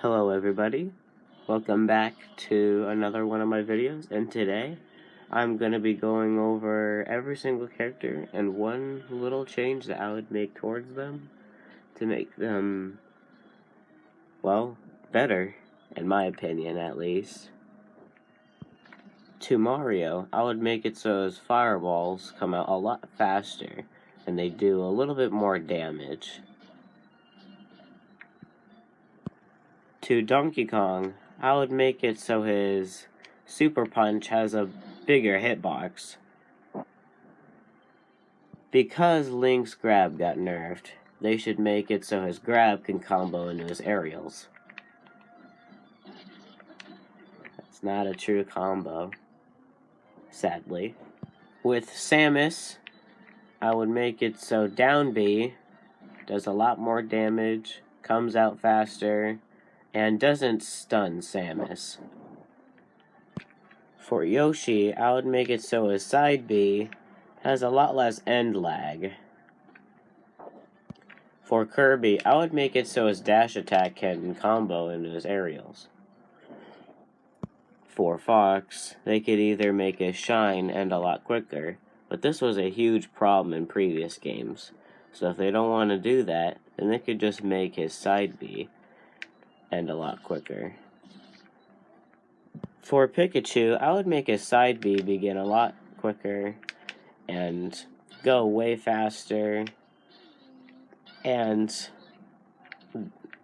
Hello everybody, welcome back to another one of my videos, and today I'm going to be going over every single character and one little change that I would make towards them to make them, well, better, in my opinion at least. To Mario, I would make it so his fireballs come out a lot faster and they do a little bit more damage. To Donkey Kong, I would make it so his Super Punch has a bigger hitbox. Because Link's grab got nerfed, they should make it so his grab can combo into his aerials. That's not a true combo, sadly. With Samus, I would make it so down B does a lot more damage, comes out faster, and doesn't stun Samus. For Yoshi, I would make it so his side B has a lot less end lag. For Kirby, I would make it so his dash attack can combo into his aerials. For Fox, they could either make his shine end a lot quicker, but this was a huge problem in previous games. So if they don't want to do that, then they could just make his side B end a lot quicker. For Pikachu, I would make his side B begin a lot quicker and go way faster, and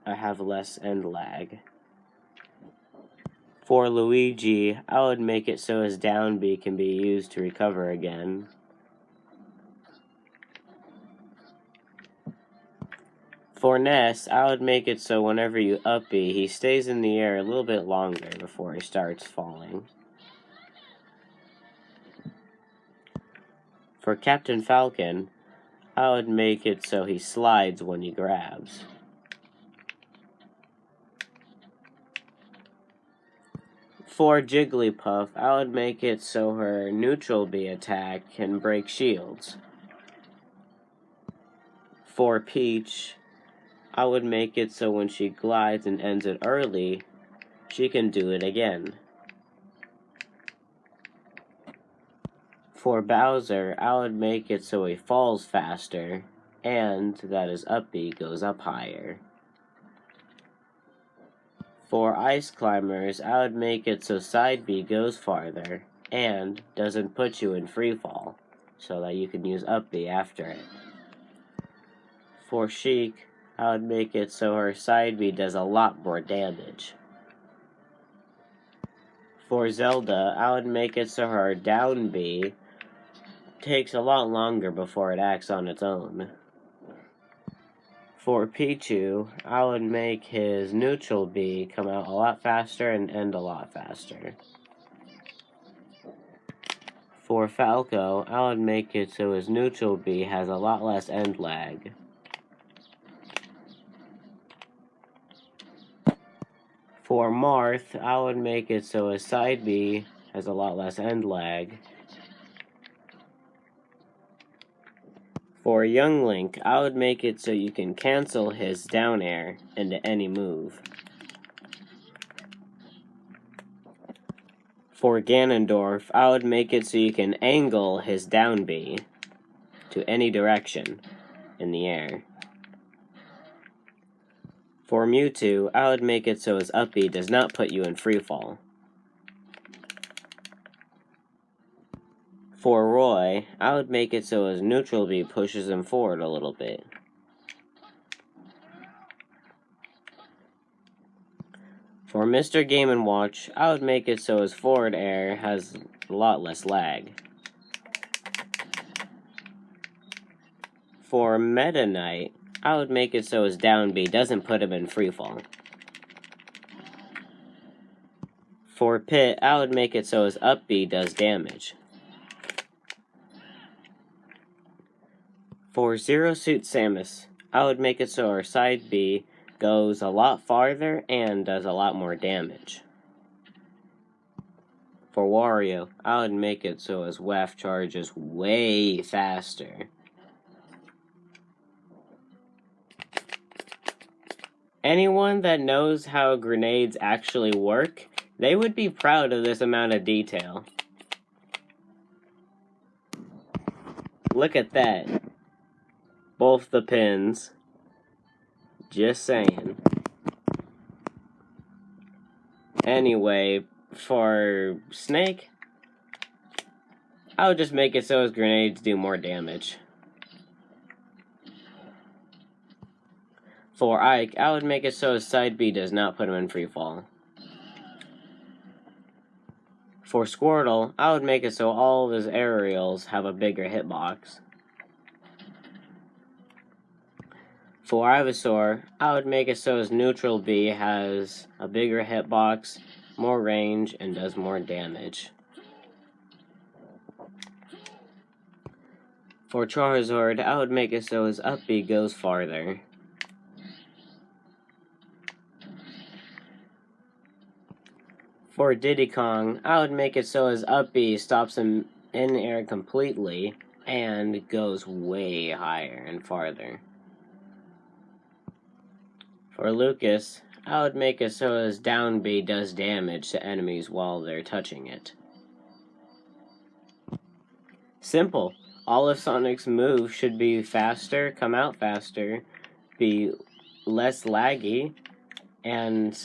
I have less end lag. For Luigi, I would make it so his down B can be used to recover again. For Ness, I would make it so whenever you up B, he stays in the air a little bit longer before he starts falling. For Captain Falcon, I would make it so he slides when he grabs. For Jigglypuff, I would make it so her neutral B attack can break shields. For Peach, I would make it so when she glides and ends it early, she can do it again. For Bowser, I would make it so he falls faster, and that his up B goes up higher. For Ice Climbers, I would make it so side B goes farther, and doesn't put you in free fall, so that you can use up B after it. For Sheik, I would make it so her side B does a lot more damage. For Zelda, I would make it so her down B takes a lot longer before it acts on its own. For Pichu, I would make his neutral B come out a lot faster and end a lot faster. For Falco, I would make it so his neutral B has a lot less end lag. For Marth, I would make it so his side B has a lot less end lag. For Young Link, I would make it so you can cancel his down air into any move. For Ganondorf, I would make it so you can angle his down B to any direction in the air. For Mewtwo, I would make it so his up B does not put you in free fall. For Roy, I would make it so his neutral B pushes him forward a little bit. For Mr. Game & Watch, I would make it so his forward air has a lot less lag. For Meta Knight, I would make it so his down B doesn't put him in free fall. For Pit, I would make it so his up B does damage. For Zero Suit Samus, I would make it so her side B goes a lot farther and does a lot more damage. For Wario, I would make it so his WAF charge is way faster. Anyone that knows how grenades actually work, they would be proud of this amount of detail. Look at that. Both the pins. Just saying. Anyway, for Snake, I would just make it so his grenades do more damage. For Ike, I would make it so his side B does not put him in free fall. For Squirtle, I would make it so all of his aerials have a bigger hitbox. For Ivysaur, I would make it so his neutral B has a bigger hitbox, more range, and does more damage. For Charizard, I would make it so his up B goes farther. For Diddy Kong, I would make it so his up B stops him in the air completely and goes way higher and farther. For Lucas, I would make it so his down B does damage to enemies while they're touching it. Simple. All of Sonic's moves should be faster, come out faster, be less laggy, and,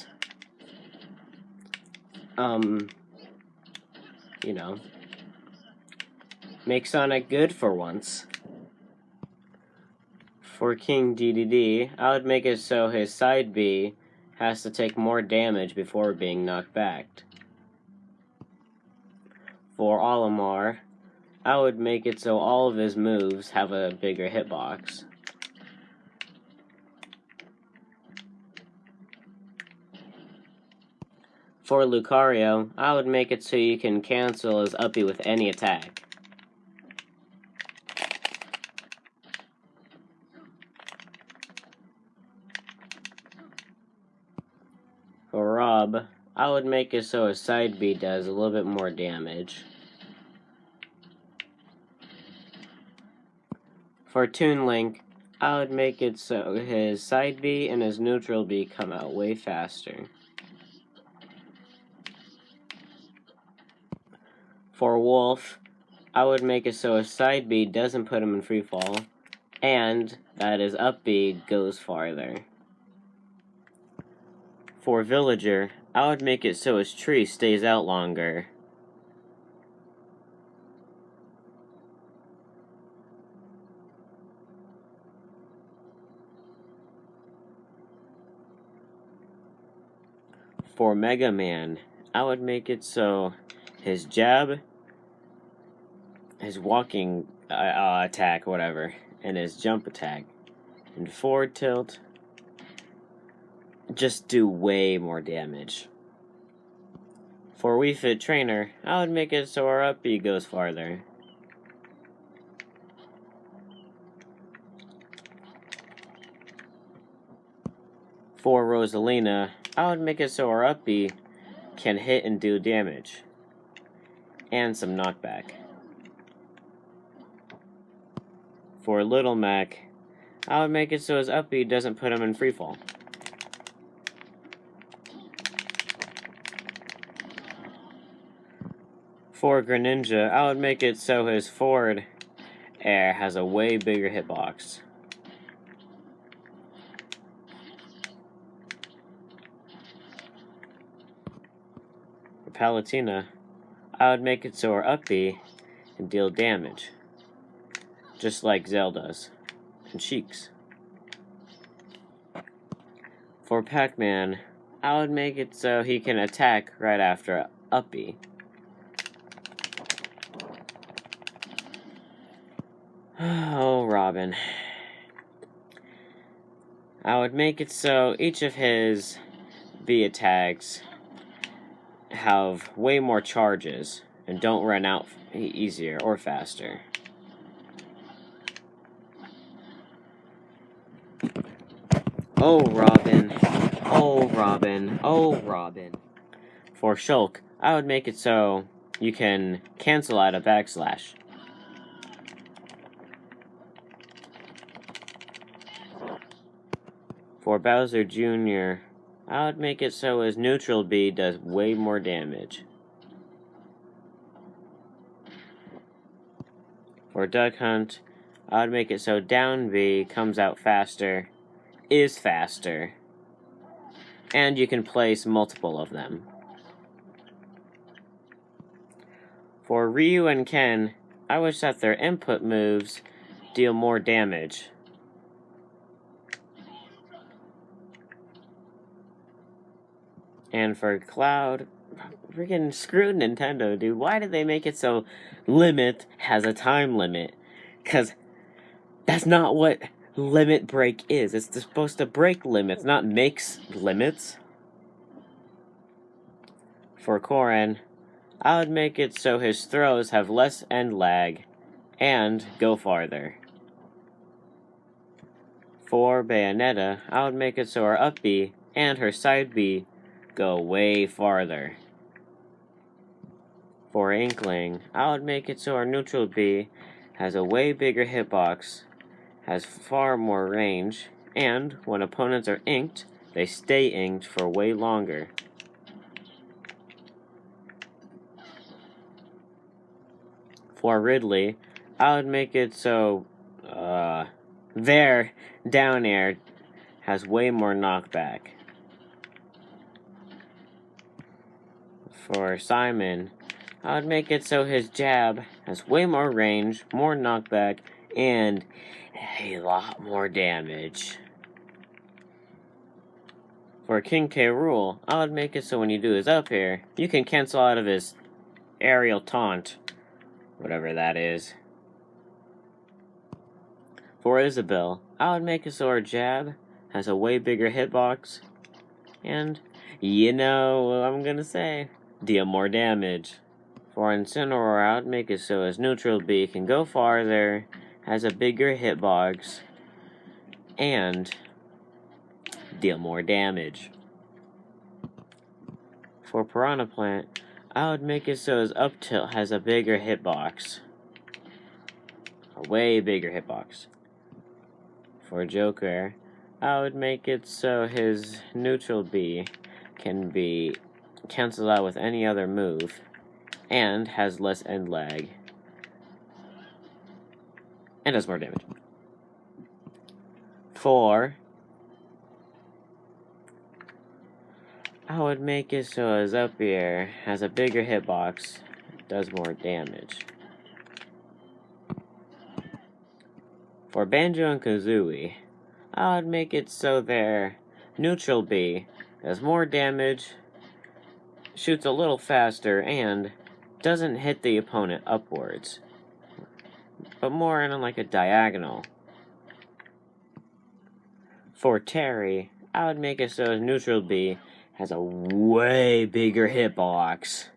you know, make Sonic good for once. For King Dedede, I would make it so his side B has to take more damage before being knocked back. For Olimar, I would make it so all of his moves have a bigger hitbox. For Lucario, I would make it so you can cancel his up B with any attack. For Rob, I would make it so his side B does a little bit more damage. For Toon Link, I would make it so his side B and his neutral B come out way faster. For Wolf, I would make it so his side B doesn't put him in free fall, and that his up B goes farther. For Villager, I would make it so his tree stays out longer. For Mega Man, I would make it so his jab, his walking attack, whatever, and his jump attack, and forward tilt, just do way more damage. For Wii Fit Trainer, I would make it so our up B goes farther. For Rosalina, I would make it so our up B can hit and do damage, and some knockback. For Little Mac, I would make it so his up B doesn't put him in freefall. For Greninja, I would make it so his forward air has a way bigger hitbox. For Palutena, I would make it so her up B can deal damage, just like Zelda's and Sheik's. For Pac-Man, I would make it so he can attack right after up B. Oh, Robin. I would make it so each of his B attacks have way more charges and don't run out easier or faster. Oh, Robin. Oh, Robin. Oh, Robin. For Shulk, I would make it so you can cancel out a backslash. For Bowser Jr., I would make it so his neutral B does way more damage. For Duck Hunt, I would make it so down B comes out faster, is faster, and you can place multiple of them. For Ryu and Ken, I wish that their input moves deal more damage. And for Cloud, freaking screw Nintendo, dude. Why did they make it so limit has a time limit? Because that's not what limit break is. It's supposed to break limits, not makes limits. For Corrin, I would make it so his throws have less end lag and go farther. For Bayonetta, I would make it so her up B and her side B go way farther. For Inkling, I would make it so our neutral B has a way bigger hitbox, has far more range, and when opponents are inked, they stay inked for way longer. For Ridley, I would make it so their down air has way more knockback. For Simon, I would make it so his jab has way more range, more knockback, and a lot more damage. For King K. Rool, I would make it so when you do his up air, you can cancel out of his aerial taunt, whatever that is. For Isabelle, I would make it so her jab has a way bigger hitbox, and you know what I'm gonna say, deal more damage. For Incineroar, I would make it so his neutral B can go farther, has a bigger hitbox, and deal more damage. For Piranha Plant, I would make it so his up tilt has a bigger hitbox. A way bigger hitbox. For Joker, I would make it so his neutral B can be canceled out with any other move, and has less end lag, and does more damage. For I would make it so his up air has a bigger hitbox, does more damage. For Banjo and Kazooie, I would make it so their neutral B does more damage, shoots a little faster, and doesn't hit the opponent upwards, but more in like a diagonal. For Terry, I would make it so his neutral B has a way bigger hitbox.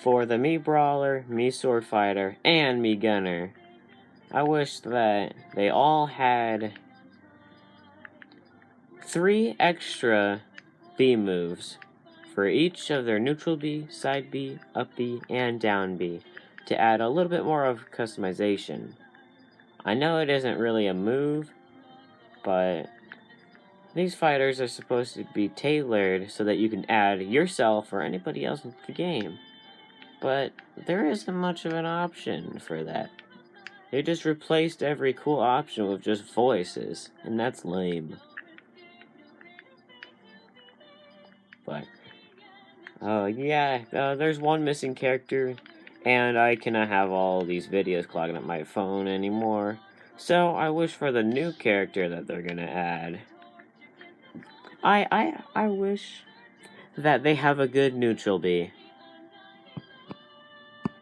For the Mii Brawler, Mii Sword Fighter, and Mii Gunner, I wish that they all had 3 extra B moves for each of their neutral B, side B, up B, and down B to add a little bit more of customization. I know it isn't really a move, but these fighters are supposed to be tailored so that you can add yourself or anybody else into the game. But there isn't much of an option for that. They just replaced every cool option with just voices, and that's lame. But, there's one missing character, and I cannot have all these videos clogging up my phone anymore. So I wish for the new character that they're gonna add. I wish that they have a good neutral B.